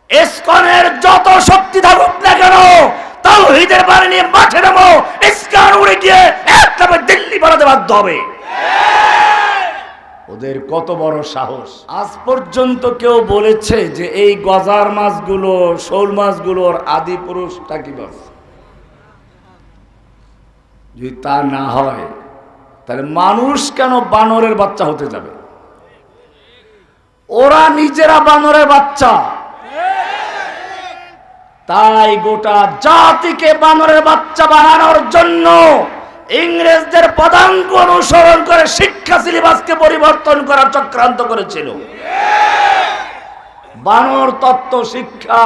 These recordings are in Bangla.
ইসকনের যত শক্তি থাকুক না কেন, তাওহীদের বাণী নিয়ে মাঠে নামো, ইসকন উড়ে গিয়ে একদমে দিল্লি বানাতে বাধ্য হবে। ওদের কত বড় সাহস! আজ পর্যন্ত কেউ বলেছে যে এই গজার মাছগুলো, শোল মাছগুলোর আদি পুরুষটা কি বলে? যদি তা না হয় তাহলে মানুষ কেন বানরের বাচ্চা হতে যাবে? ওরা নিজেরা বানরের বাচ্চা। তাই গোটা জাতিকে বানরের বাচ্চা বানানোর জন্য ইংরেজদের পদাঙ্ক অনুসরণ করে শিক্ষা সিলেবাসকে পরিবর্তন করার চক্রান্ত করেছিল। বানর তত্ত্ব শিক্ষা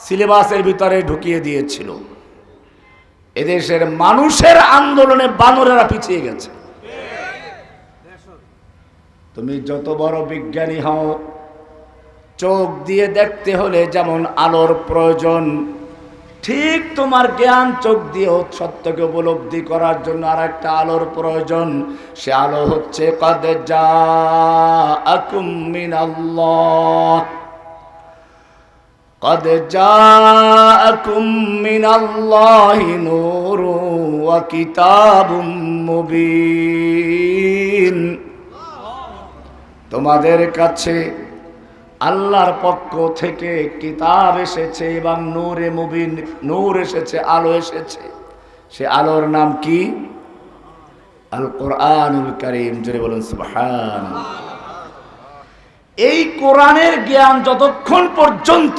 সিলেবাসের ভিতরে ঢুকিয়ে দিয়েছিল। এদেশের মানুষের আন্দোলনে বানরেরা পিছিয়ে গেছে। তুমি যত বড় বিজ্ঞানী হও, চোখ দিয়ে দেখতে হলে যেমন আলোর প্রয়োজন, ঠিক তোমার জ্ঞান চোখ দিয়ে সত্যকে উপলব্ধি করার জন্য আর একটা আলোর প্রয়োজন। সে আলো হচ্ছে কদ জাআকুম মিনাল্লাহ, কদ জাআকুম মিনাল্লাহি নূরুন ওয়া কিতাবুম মুবিন। তোমাদের কাছে আল্লাহর পক্ষ থেকে কিতাব এসেছে এবং নূরে মুবিন, নূর এসেছে, আলো এসেছে। সে আলোর নাম কি? আল কোরআনুল কারীম। জোরে বলুন সুবহানাল্লাহ। এই কোরআনের জ্ঞান যতক্ষণ পর্যন্ত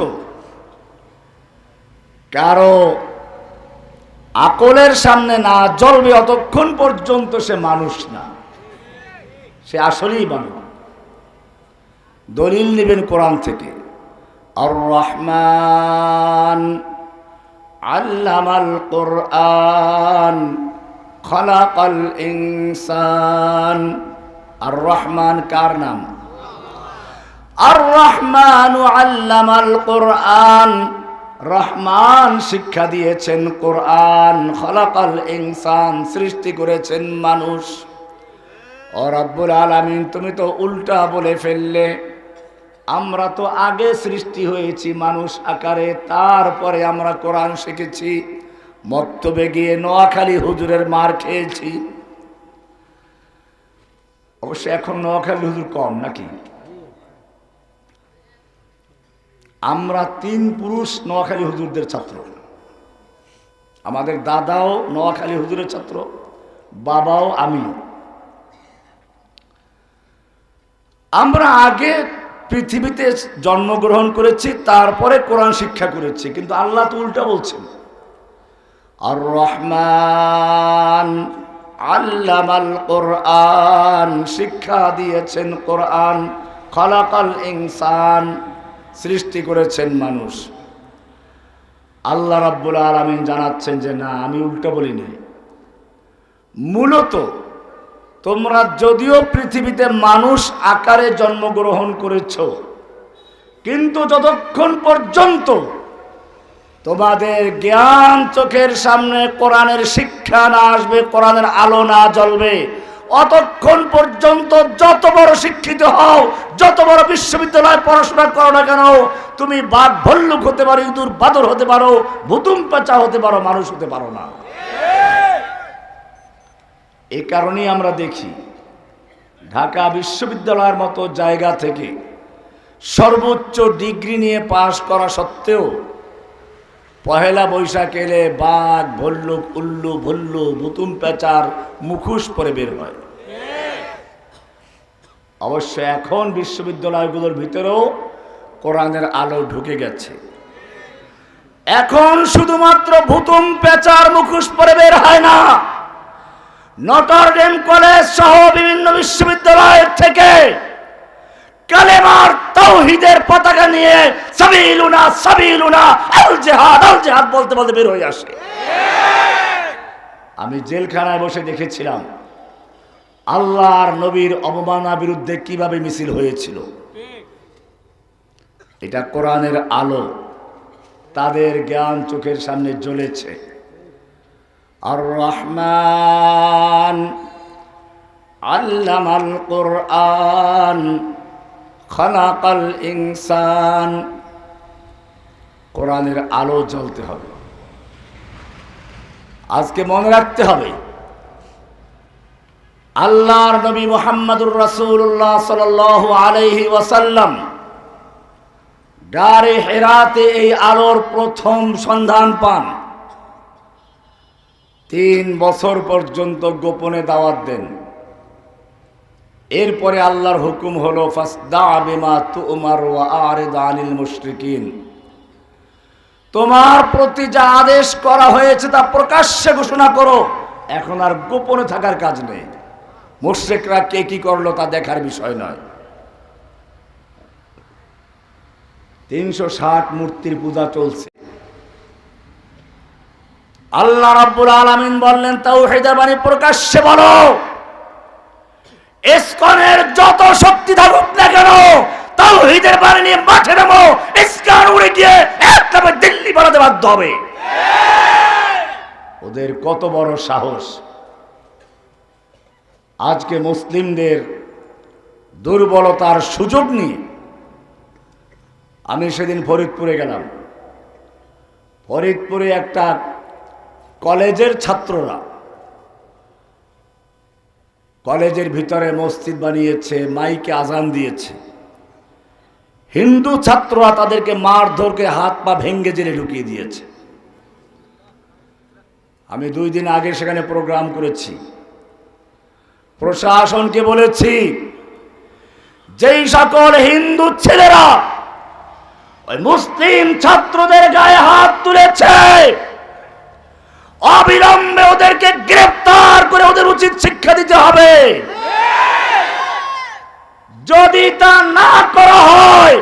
কারো আকলের সামনে না জ্বলবে, অতক্ষণ পর্যন্ত সে মানুষ না, সে আসলেই মানুষ। দলিল নেবেন কোরআন থেকে। আর রহমান আল্লামাল কোরআন খলাকাল ইনসান। আর রহমান কার নাম? আর রহমান আল্লামাল কোরআন। রহমান শিক্ষা দিয়েছেন কোরআন, খলাকাল ইনসান সৃষ্টি করেছেন মানুষ। ও রব্বুল আলামিন, তুমি তো উল্টা বলে ফেললে। আমরা তো আগে সৃষ্টি হয়েছি মানুষ আকারে, তারপরে আমরা কোরআন শিখেছি। মক্তবে গিয়ে নোয়াখালী হুজুরের মার খেয়েছি। অবশ্য এখন নোয়াখালী হুজুর কম নাকি? আমরা 3 পুরুষ নোয়াখালী হুজুরদের ছাত্র। আমাদের দাদাও নোয়াখালী হুজুরের ছাত্র, বাবাও আমিও। আমরা আগে পৃথিবীতে জন্মগ্রহণ করেছি, তারপরে কোরআন শিক্ষা করেছি। কিন্তু আল্লাহ তো উল্টা বলছেন। আর রহমান আল্লামাল কোরআন, শিক্ষা দিয়েছেন কোরআন। খলাকাল ইনসান, সৃষ্টি করেছেন মানুষ। আল্লাহ রাব্বুল আলামিন জানাচ্ছেন যে না, আমি উল্টা বলিনি। মূলত তোমরা যদিও পৃথিবীতে মানুষ আকারে জন্মগ্রহণ করেছ, কিন্তু যতক্ষণ পর্যন্ত তোমাদের জ্ঞান চোখের সামনে কোরআনের শিক্ষা না আসবে, কোরআনের আলো না জ্বলবে, অতক্ষণ পর্যন্ত যত বড় শিক্ষিত হও, যত বড় বিশ্ববিদ্যালয়ে পড়াশোনা করো না কেন, তুমি বাঘ ভল্লুক হতে পারো, ইঁদুর বাদর হতে পারো, ভুতুম পেঁচা হতে পারো, মানুষ হতে পারো না। এই কারণেই আমরা দেখি ঢাকা বিশ্ববিদ্যালয়ের মতো জায়গা থেকে সর্বোচ্চ ডিগ্রি নিয়ে পাশ করা সত্ত্বেও পহেলা বৈশাখ এলে বাঘ ভল্লুক, উল্লু ভল্লু, ভুতুম পেঁচার মুখোশ পরে বের হয়। অবশ্য এখন বিশ্ববিদ্যালয়গুলোর ভিতরেও কোরআনের আলো ঢুকে গেছে। এখন শুধুমাত্র ভুতুম পেঁচার মুখোশ পরে বের হয় না, নটর ডেম কলেজ সহ বিভিন্ন বিশ্ববিদ্যালয় থেকে কালেমার তাওহীদের পতাকা নিয়ে সাবিলুনা সাবিলুনা আল জিহাদ আল জিহাদ বলতে বলতে বের হয়ে আসে। আমি জেলখানায় বসে দেখেছিলাম আল্লাহর নবীর অবমাননার বিরুদ্ধে কিভাবে মিছিল হয়েছিল। এটা কোরআনের আলো, তাদের জ্ঞান চোখের সামনে জ্বলেছে। আর রহমান আল্লামাল কোরআন খলাকাল ইনসান। কোরআনের আলো জ্বলতে হবে। আজকে মনে রাখতে হবে, আল্লাহর নবী মুহাম্মদুর রাসূলুল্লাহ সাল্লাল্লাহু আলাইহি ওয়াসাল্লাম গারে হেরাতে এই আলোর প্রথম সন্ধান পান। 3 বছর পর্যন্ত গোপনে দাওয়াত দেন। এরপরে আল্লাহর হুকুম হলো ফাসদা বিমা তুমার ওয়া আরিদ আনিল মুশরিকিন, তোমার প্রতি যা আদেশ করা হয়েছে তা প্রকাশ্যে ঘোষণা করো, এখন আর গোপনে থাকার কাজ নেই। মুশরিকরা কে কি করলো তা দেখার বিষয় নয়। 360 মূর্তির পূজা চলছে। আল্লাহ রাব্বুল আলামিন বললেন তাওহীদের বাণী প্রকাশ্যে বলো, ইসকনের যত শক্তি থাকুক না কেন তাওহীদের বাণী নিয়ে মাঠে নামো, ইসকন উড়ে গিয়ে একদম দিল্লি বানাতে বাধ্য হবে। ওদের কত বড় সাহস! আজকে মুসলিমদের দুর্বলতার সুযোগ নিয়ে আমি সেদিন ফরিদপুরে গেলাম। ফরিদপুরে একটা কলেজের ছাত্ররা কলেজের ভিতরে মসজিদ বানিয়েছে, মাইকে আজান দিয়েছে। হিন্দু ছাত্ররা তাদেরকে মারধর করে হাত পা ভেঙ্গে জেলে ঢুকিয়ে দিয়েছে। আমি 2 দিন আগে সেখানে প্রোগ্রাম করেছি। প্রশাসনকে বলেছি, যেই সকল হিন্দু ছেলেরা ওই মুসলিম ছাত্রদের গায়ে হাত তুলেছে, অবিলম্বে ওদেরকে গ্রেফতার করে ওদের উচিত শিক্ষা দিতে হবে। যদি তা না করা হয়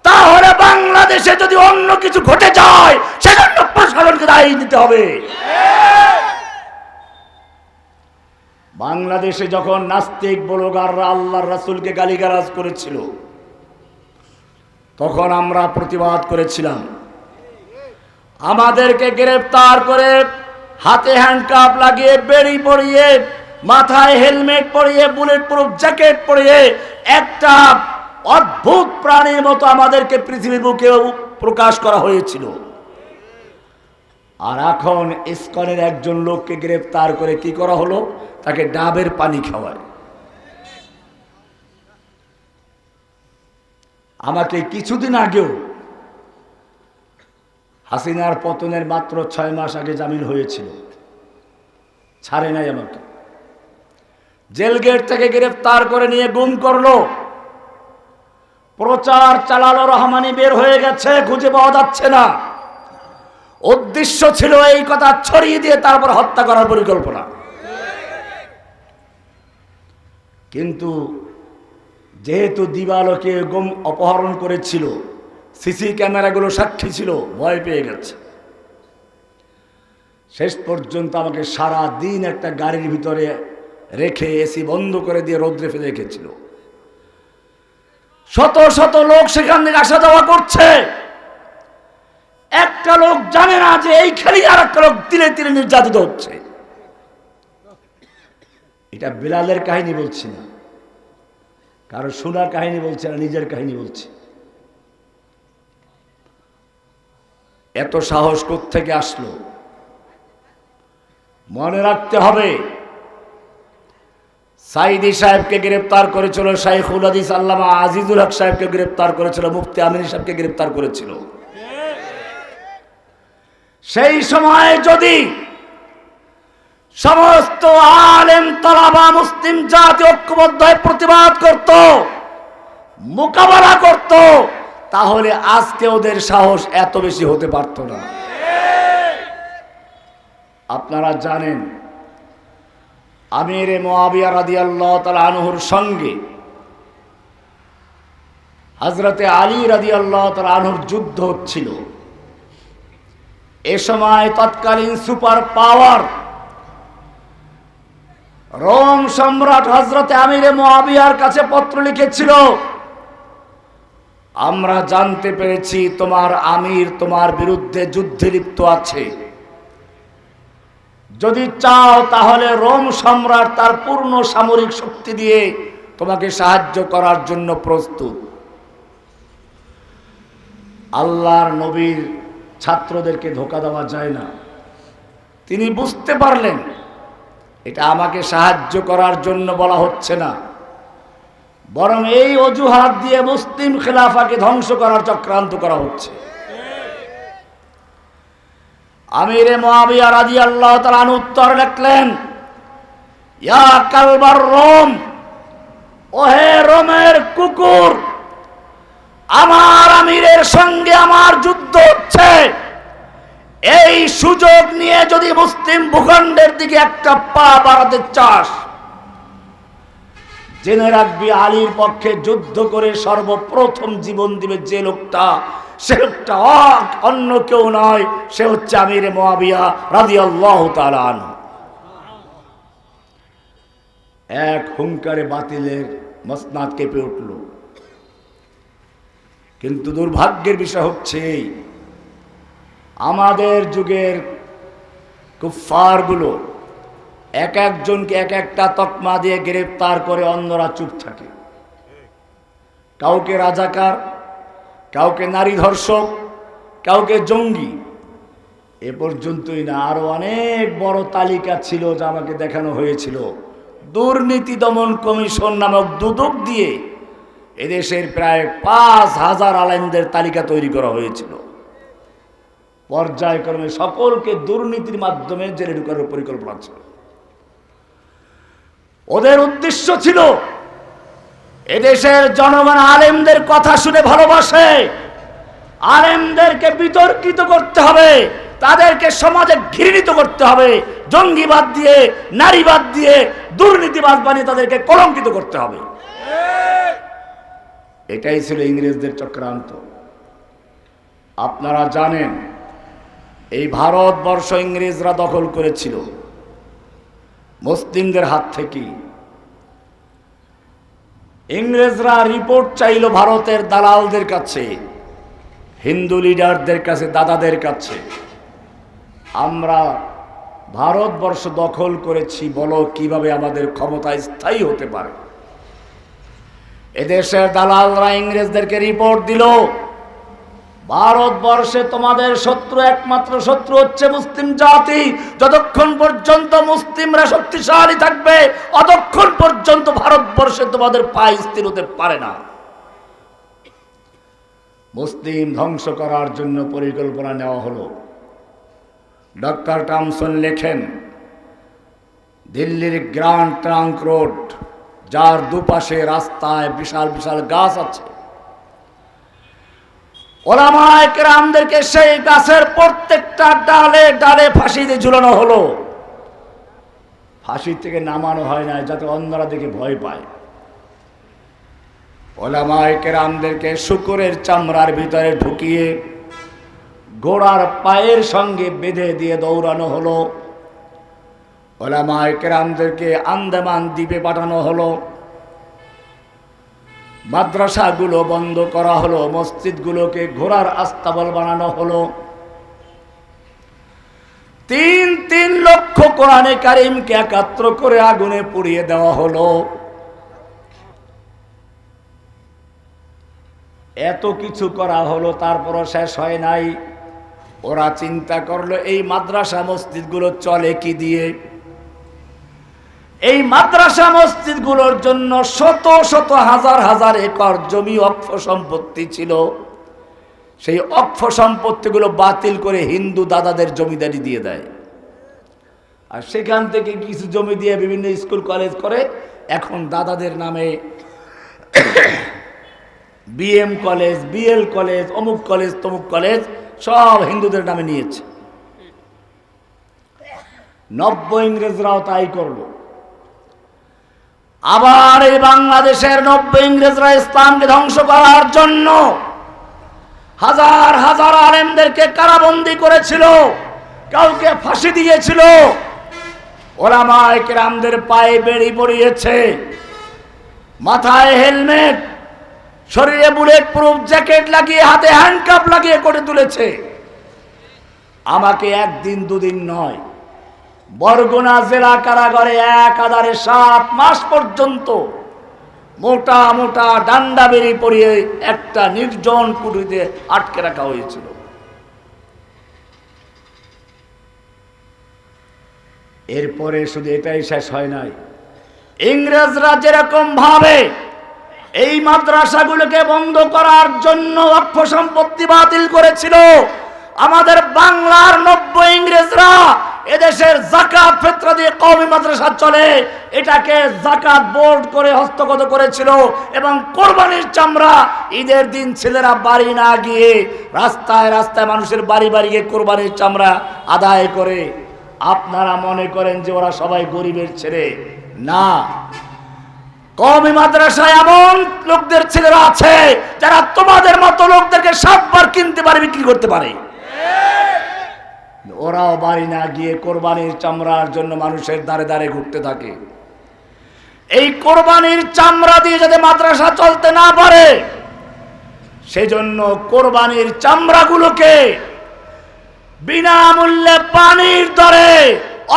তাহলে বাংলাদেশে যদি অন্য কিছু ঘটে যায় সেজন্য প্রশাসনকে দায়ী দিতে হবে। বাংলাদেশে যখন নাস্তিক ব্লগাররা আল্লাহর রাসূলকে গালিগালাজ করেছিল তখন আমরা প্রতিবাদ করেছিলাম। আমাদেরকে গ্রেফতার করে হাতে হ্যান্ডকাপ লাগিয়ে, বেড়ি পরিয়ে, মাথায় হেলমেট পরিয়ে, বুলেট প্রুফ জ্যাকেট পরিয়ে একটা অদ্ভুত প্রাণীর মতো আমাদেরকে পৃথিবীর বুকে প্রকাশ করা হয়েছিল। আর এখন ইসকনের একজন লোককে গ্রেফতার করে কি করা হলো? তাকে ডাবের পানি খাওয়ায়। আমাকে কিছুদিন আগেও হাসিনার পতনের মাত্র 6 মাস আগে জামিন হয়েছিল, ছাড়ে নাই আমাকে। জেল গেট থেকে গ্রেফতার করে নিয়ে গুম করলো, প্রচার চালালো রহমানি বের হয়ে গেছে, খুঁজে পাওয়া যাচ্ছে না। উদ্দেশ্য ছিল এই কথা ছড়িয়ে দিয়ে তারপর হত্যা করার পরিকল্পনা। কিন্তু যেহেতু দিবালোকে গুম অপহরণ করেছিল, সিসি ক্যামেরাগুলো সাক্ষী ছিল, ভয় পেয়ে গেছে। শেষ পর্যন্ত আমাকে সারা দিন একটা গাড়ির ভিতরে রেখে এসি বন্ধ করে দিয়ে রৌদ্রে ফেলে রেখেছিল। শত শত লোক সেখান থেকে আসা যাওয়া করছে। একটা লোক জানে না যে এইখানেই আর একটা লোক তিলে তিলে নির্যাতিত হচ্ছে। এটা বিলালের কাহিনী বলছি না, কারো শোনার কাহিনী বলছে না, নিজের কাহিনী বলছি। এত সাহস কোত্থেকে আসলো? মনে রাখতে হবে, সাইদি সাহেবকে গ্রেফতার করেছিল, শাইখুল হাদিস আল্লামা আজিজুল হক সাহেবকে গ্রেফতার করেছিল, মুফতি আমিন সাহেবকে গ্রেফতার করেছিল। সেই সময় যদি সমস্ত আলেম তালাবা মুসলিম জাতি ঐক্যবদ্ধ হয়ে প্রতিবাদ করত, মোকাবেলা করত, তাহলে আজকে ওদের সাহস এত বেশি হতে পারত না। আপনারা জানেন আমিরে মুআবিয়া রাদিয়াল্লাহু তাআলা আনহুর সঙ্গে হযরতে আলী রাদিয়াল্লাহু তাআলা আনহুর যুদ্ধ হচ্ছিল। এ সময় তৎকালীন সুপার পাওয়ার রোম সম্রাট হযরতে আমিরে মুআবিয়ার কাছে পত্র লিখেছিল, আমরা জানতে পেরেছি তোমার আমির তোমার বিরুদ্ধে যুদ্ধে লিপ্ত আছে। যদি চাও তাহলে রোম সম্রাট তার পূর্ণ সামরিক শক্তি দিয়ে তোমাকে সাহায্য করার জন্য প্রস্তুত। আল্লাহর নবীর ছাত্রদেরকে ধোঁকা দেওয়া যায় না। তিনি বুঝতে পারলেন এটা আমাকে সাহায্য করার জন্য বলা হচ্ছে না, বরং এই অজুহাত দিয়ে মুসলিম খেলাফাকে ধ্বংস করার চক্রান্ত করা হচ্ছে। আমিরে মুআবিয়া রাদিয়াল্লাহু তাআলা আনহু উত্তর লিখলেন, ইয়া কালবার রোম, ওহে রোমের কুকুর, আমার আমিরের সঙ্গে আমার যুদ্ধ হচ্ছে। এই সুযোগ নিয়ে যদি মুসলিম ভূখণ্ডের দিকে একটা পা বাড়াতে চাস, জেনে রাখবি আলীর পক্ষে যুদ্ধ করে সর্বপ্রথম জীবন দিবে যে লোকটা, সে লোকটা অন্য কেউ নয়, সে হচ্ছে আমিরে মুআবিয়া রাদিয়াল্লাহু তাআলা আনহু। এক হুঙ্কারে বাতিলের মসনাদ কেঁপে উঠল। কিন্তু দুর্ভাগ্যের বিষয় হচ্ছে আমাদের যুগের কুফফারগুলো এক একজনকে এক একটা তকমা দিয়ে গ্রেফতার করে, অন্যরা চুপ থাকে। কাউকে রাজাকার, কাউকে নারী ধর্ষক, কাউকে জঙ্গি। এ পর্যন্তই না, আরো অনেক বড় তালিকা ছিল যা আমাকে দেখানো হয়েছিল। দুর্নীতি দমন কমিশন নামক দুদক দিয়ে এদেশের প্রায় ৫,০০০ আলেমদের তালিকা তৈরি করা হয়েছিল। পর্যায়ক্রমে সকলকে দুর্নীতির মাধ্যমে জেলে ঢোকানোর পরিকল্পনা ছিল। ওদের উদ্দেশ্য ছিল এদেশের জনগণ আলেমদের কথা শুনে ভালোবাসে, আলেমদেরকে বিতর্কিত করতে হবে, তাদেরকে সমাজে ঘৃণিত করতে হবে, জঙ্গিবাদ দিয়ে, নারীবাদ দিয়ে, দুর্নীতিবাদ বানিয়ে তাদেরকে কলঙ্কিত করতে হবে। এটাই ছিল ইংরেজদের চক্রান্ত। আপনারা জানেন এই ভারতবর্ষ ইংরেজরা দখল করেছিল মুসলিমদের হাত থেকে। ইংরেজরা রিপোর্ট চাইল ভারতের দালালদের কাছে, হিন্দু লিডারদের কাছে, দাদাদের কাছে, আমরা ভারতবর্ষ দখল করেছি, বলো কিভাবে আমাদের ক্ষমতা স্থায়ী হতে পারে। এদেশের দালালরা ইংরেজদেরকে রিপোর্ট দিল, ভারতবর্ষে তোমাদের শত্রু, একমাত্র শত্রু হচ্ছে মুসলিম জাতি। যতক্ষণ পর্যন্ত মুসলিমরা শক্তিশালী থাকবে, ততক্ষণ পর্যন্ত ভারতবর্ষে তোমাদের পায়ে স্থির হতে পারে না। মুসলিম ধ্বংস করার জন্য পরিকল্পনা নেওয়া হলো। ডক্টর টমসন লেখেন, দিল্লির গ্র্যান্ড ট্রাঙ্ক রোড, যার দুপাশে রাস্তায় বিশাল বিশাল গাছ আছে, ওলামায়ে কেরামদেরকে সেই গাছের প্রত্যেকটা ডালে ডালে ফাঁসি দিয়ে ঝুলানো হলো। ফাঁসি থেকে নামানো হয় না, যাতে অন্যরা দেখে ভয় পায়। ওলামায়ে কেরামদেরকে শূকরের চামড়ার ভিতরে ঢুকিয়ে ঘোড়ার পায়ের সঙ্গে বেঁধে দিয়ে দৌড়ানো হলো। ওলামায়ে কেরামদেরকে আন্দামান দ্বীপে পাঠানো হলো। মাদ্রাসাগুলো বন্ধ করা হলো, মসজিদগুলোকে ঘোড়ার আস্তাবল বানানো হলো। ৩ লক্ষ কোরআনে কারিমকে একাত্র করে আগুনে পুড়িয়ে দেওয়া হলো। এত কিছু করা হলো, তারপরও শেষ হয় নাই। ওরা চিন্তা করলো এই মাদ্রাসা মসজিদগুলো চলে কি দিয়ে। এই মাদ্রাসা মসজিদগুলোর জন্য শত শত হাজার হাজার একর জমি অক্ষ সম্পত্তি ছিল। সেই অক্ষ সম্পত্তিগুলো বাতিল করে হিন্দু দাদাদের জমিদারি দিয়ে দেয়, আর সেখান থেকে কিছু জমি দিয়ে বিভিন্ন স্কুল কলেজ করে। এখন দাদাদের নামে বিএম কলেজ, বিএল কলেজ, অমুক কলেজ, তমুক কলেজ সব হিন্দুদের নামে নিয়েছে। নব্য ইংরেজরাও তাই করলো। আবার এই বাংলাদেশের নব্য ইংরেজরা ইসলামকে ধ্বংস করার জন্য হাজার হাজার আলেমদেরকে কারাবন্দী করেছিল, কাউকে ফাঁসি দিয়েছিল। ওলামায়ে কেরামদের পায়ে বেড়ি পরিয়েছে, মাথায় হেলমেট, শরীরে বুলেট প্রুফ জ্যাকেট লাগিয়ে, হাতে হ্যান্ডকাপ লাগিয়ে করে তুলেছে। আমাকে একদিন দুদিন নয়, বরগুনা জেলা কারাগারে এক আধারে 7 মাস পর্যন্ত মোটা মোটা ডান্ডা বেরি পরিয়ে একটা নির্জন কুটিতে আটকে রাখা হয়েছিল। এরপরে শুধু এটাই শেষ হয় নাই, ইংরেজরা যেরকম ভাবে এই মাদ্রাসাগুলোকে বন্ধ করার জন্য ওয়াকফ সম্পত্তি বাতিল করেছিল, আমাদের বাংলার 90 ইংরেজরা এদেশের যাকাত ফিতরা দিয়ে কওমি মাদ্রাসা চলে, এটাকে যাকাত বোর্ড করে হস্তগত করেছিল। এবং কোরবানির চামড়া ঈদের দিন ছেলেরা বাড়ি না গিয়ে রাস্তায় রাস্তায় মানুষের বাড়ি বাড়ি গিয়ে কোরবানির চামড়া আদায় করে। আপনারা মনে করেন যে ওরা সবাই গরিবের ছেলে? না, কওমি মাদ্রাসায় এমন লোকদের ছেলেরা আছে যারা তোমাদের মতো লোকদেরকে 7 বার কিনতে পারে, বিক্রি করতে পারে। ওরাও বাড়ি না গিয়ে কোরবানির চামড়ার জন্য মানুষের দ্বারে দ্বারে ঘুরতে থাকে। এই কোরবানির চামড়া দিয়ে যাতে মাদ্রাসা চলতে না পারে, সেজন্য কোরবানির চামড়াগুলোকে বিনামূল্যে পানির দরে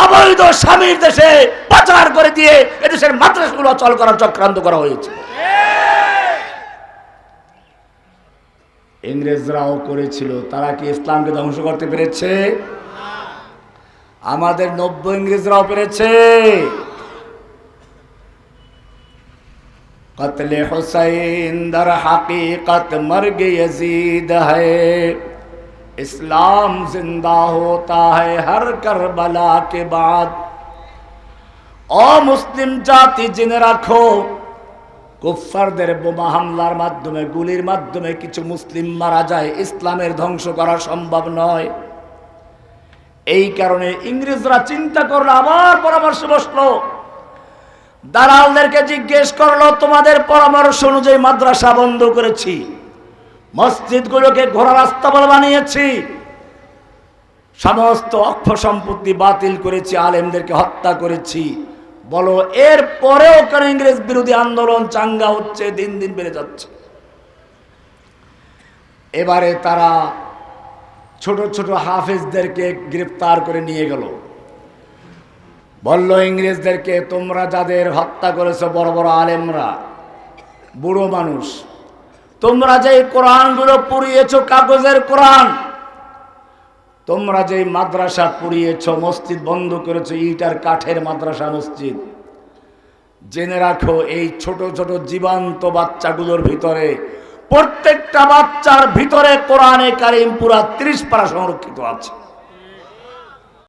অবৈধ স্বামীর দেশে পাচার করে দিয়ে এদেশের মাদ্রাসাগুলো অচল করার চক্রান্ত করা হয়েছে। ইংরেজরাও করেছিল। তারা কি ইসলামকে ধ্বংস করতে পেরেছে? আমাদের 90 ইংরেজরাও পেরেছে। কতলে হুসাইন দর হাকিকত মর্গ यजीद है, इस्लाम जिंदा होता है हर करबला के बाद। ও মুসলিম জাতি জেনে রাখো, কুফফারদের বোমা হামলার মাধ্যমে, গুলির মাধ্যমে কিছু মুসলিম মারা যায়, ইসলামের ধ্বংস করা সম্ভব নয়। এই কারণে ইংরেজরা চিন্তা করলো, আবার পরামর্শ বসলো, দালালদেরকে জিজ্ঞেস করলো, তোমাদের পরামর্শ অনুযায়ী মাদ্রাসা বন্ধ করেছি, মসজিদগুলোকে ঘোড়া রাস্তা বলে বানিয়েছি, সমস্ত অক্ষ সম্পত্তি বাতিল করেছি, আলেমদেরকে হত্যা করেছি, বলো এর পরেও কেন ইংরেজ বিরোধী আন্দোলন চাঙ্গা হচ্ছে, দিন দিন বেড়ে যাচ্ছে। এবারে তারা ছোট ছোট হাফেজদেরকে গ্রেফতার করে নিয়ে গেল। বলল ইংরেজদেরকে, তোমরা যাদের হত্যা করেছো বড় বড় আলেমরা, বুড়ো মানুষ, তোমরা যে কোরআনগুলো পুড়িয়েছো, কাগজের কোরআন, তোমরা যে মাদ্রাসা পুড়িয়েছো, মসজিদ বন্ধ করেছো, ইট আর কাঠের মাদ্রাসা মসজিদ, জেনে রাখো এই ছোট ছোট জীবন্ত বাচ্চাগুলোর ভিতরে, প্রত্যেকটা বাচ্চার ভিতরে কোরআনে কারিম পুরা 30 পারা সংরক্ষিত আছে।